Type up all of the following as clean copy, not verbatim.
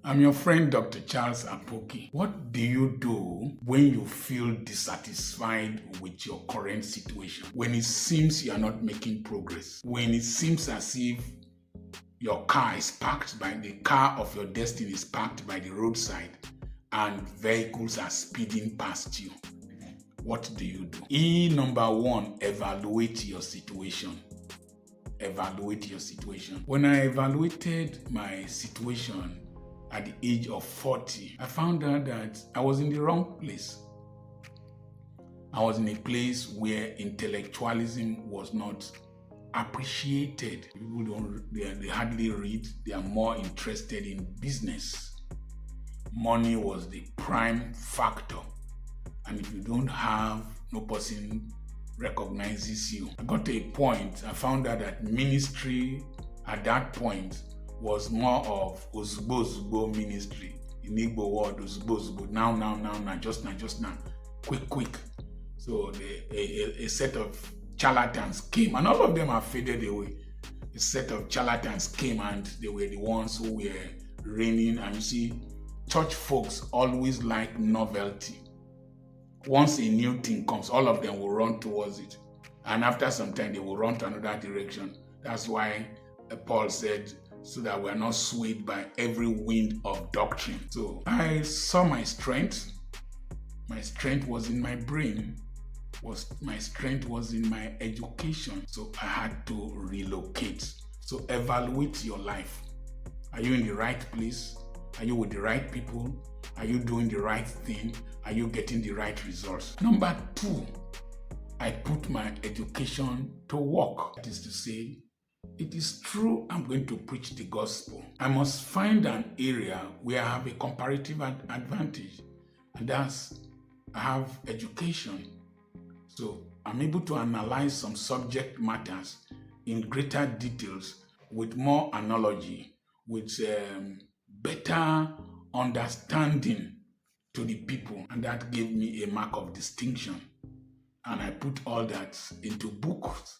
I'm your friend, Dr. Charles Apoki. What do you do when you feel dissatisfied with your current situation? When it seems you are not making progress? When it seems as if your car of your destiny is parked by the roadside and vehicles are speeding past you? What do you do? Number one, evaluate your situation. Evaluate your situation. When I evaluated my situation at the age of 40, I found out that I was in the wrong place. I was in a place where intellectualism was not appreciated. People they hardly read. They are more interested in business. Money was the prime factor. And if you don't have, no person recognizes you. I got to a point, I found out that ministry at that point was more of ozugbo ministry. In Igbo word, ozugbo, now, just now, quick. So a set of charlatans came, and all of them have faded away. A set of charlatans came, and they were the ones who were reigning. And you see, church folks always like novelty. Once a new thing comes, all of them will run towards it. And after some time, they will run to another direction. That's why Paul said, so that we are not swayed by every wind of doctrine. So I saw my strength. My strength was in my brain. My strength was in my education. So I had to relocate. So evaluate your life. Are you in the right place? Are you with the right people? Are you doing the right thing? Are you getting the right results? Number two, I put my education to work. That is to say, it is true I'm going to preach the gospel. I must find an area where I have a comparative advantage. And that's, I have education. So I'm able to analyze some subject matters in greater details with more analogy, with better understanding to the people. And that gave me a mark of distinction. And I put all that into books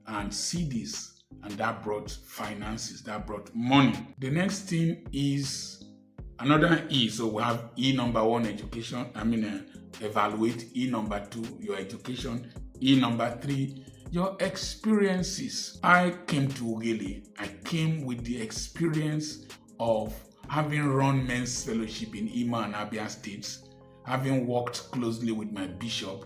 and CDs. And that brought finances, that brought money. The next thing is another E. So we have E number one, education. Evaluate. E number two, your education. E number three, your experiences. I came to Ughelli. I came with the experience of having run men's fellowship in Imo and Abia states, having worked closely with my bishop,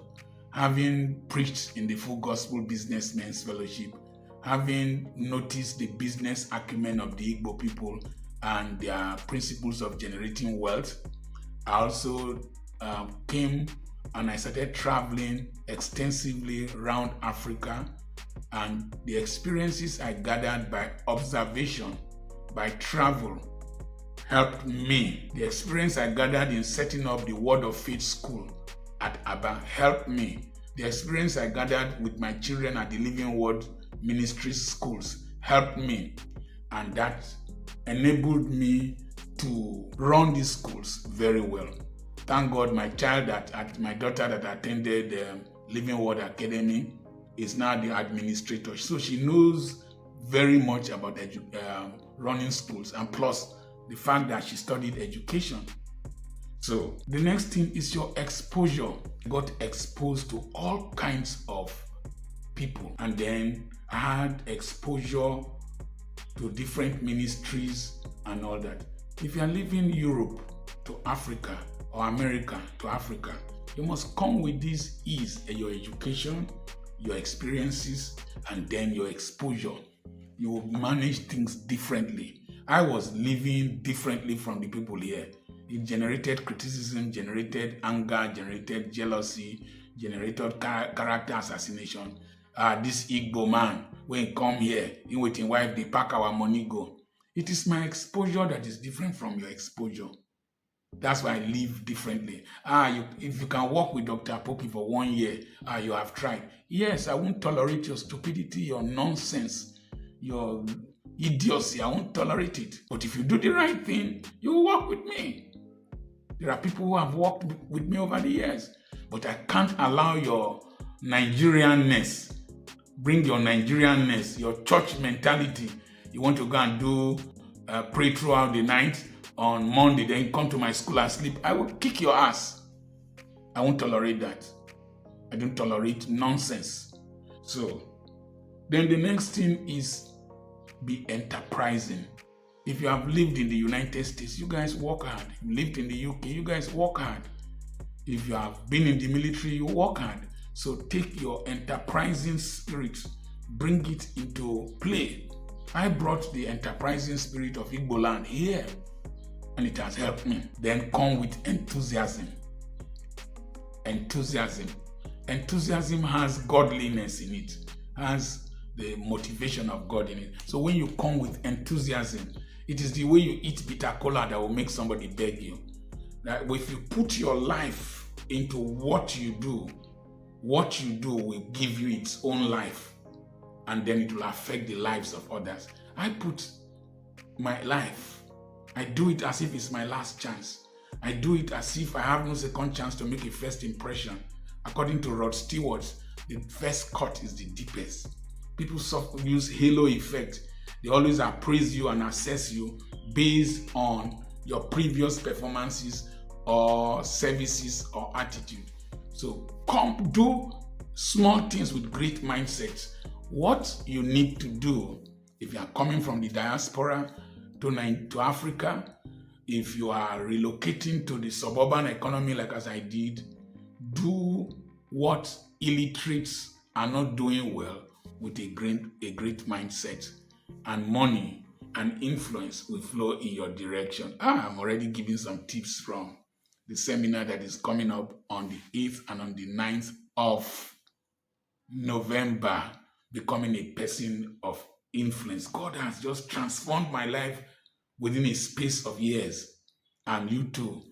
having preached in the Full Gospel Businessmen's Fellowship, having noticed the business acumen of the Igbo people and their principles of generating wealth. I also came and I started traveling extensively around Africa, and the experiences I gathered by observation, by travel, helped me. The experience I gathered in setting up the Word of Faith School at Aba helped me. The experience I gathered with my children at the Living Word Ministry schools helped me, and that enabled me to run these schools very well. Thank God my daughter that attended Living Word Academy is now the administrator. So she knows very much about running schools, and plus the fact that she studied education. So the next thing is your exposure. I got exposed to all kinds of people, and then I had exposure to different ministries and all that. If you are leaving Europe to Africa or America to Africa, you must come with these E's: your education, your experiences, and then your exposure. You will manage things differently. I was living differently from the people here. It generated criticism, generated anger, generated jealousy, generated character assassination. This Igbo man, when he come here, he with his wife, they pack our money go. It is my exposure that is different from your exposure. That's why I live differently. If you can work with Dr. Apoki for 1 year, you have tried. Yes, I won't tolerate your stupidity, your nonsense, your idiocy. I won't tolerate it. But if you do the right thing, you will work with me. There are people who have worked with me over the years, but I can't allow your Nigerianness. Bring your Nigerianness, your church mentality. You want to go and pray throughout the night, on Monday, then you come to my school and sleep, I will kick your ass. I won't tolerate that. I don't tolerate nonsense. So, then the next thing is be enterprising. If you have lived in the United States, you guys work hard. If you lived in the UK, you guys work hard. If you have been in the military, you work hard. So take your enterprising spirit, bring it into play. I brought the enterprising spirit of Igbo land here, and it has helped me. Then come with enthusiasm. Enthusiasm. Enthusiasm has godliness in it, has the motivation of God in it. So when you come with enthusiasm, it is the way you eat bitter cola that will make somebody beg you. That if you put your life into what you do will give you its own life, and then it will affect the lives of others. I put my life, I do it as if it's my last chance. I do it as if I have no second chance to make a first impression. According to Rod Stewart, the first cut is the deepest. People use halo effect. They always appraise you and assess you based on your previous performances or services or attitude. So come do small things with great mindsets. What you need to do if you are coming from the diaspora to Africa, if you are relocating to the suburban economy like as I did, do what illiterates are not doing well with a great mindset, and money and influence will flow in your direction. I'm already giving some tips from the seminar that is coming up on the 8th and on the 9th of November, becoming a person of influence. God has just transformed my life within a space of years, and you too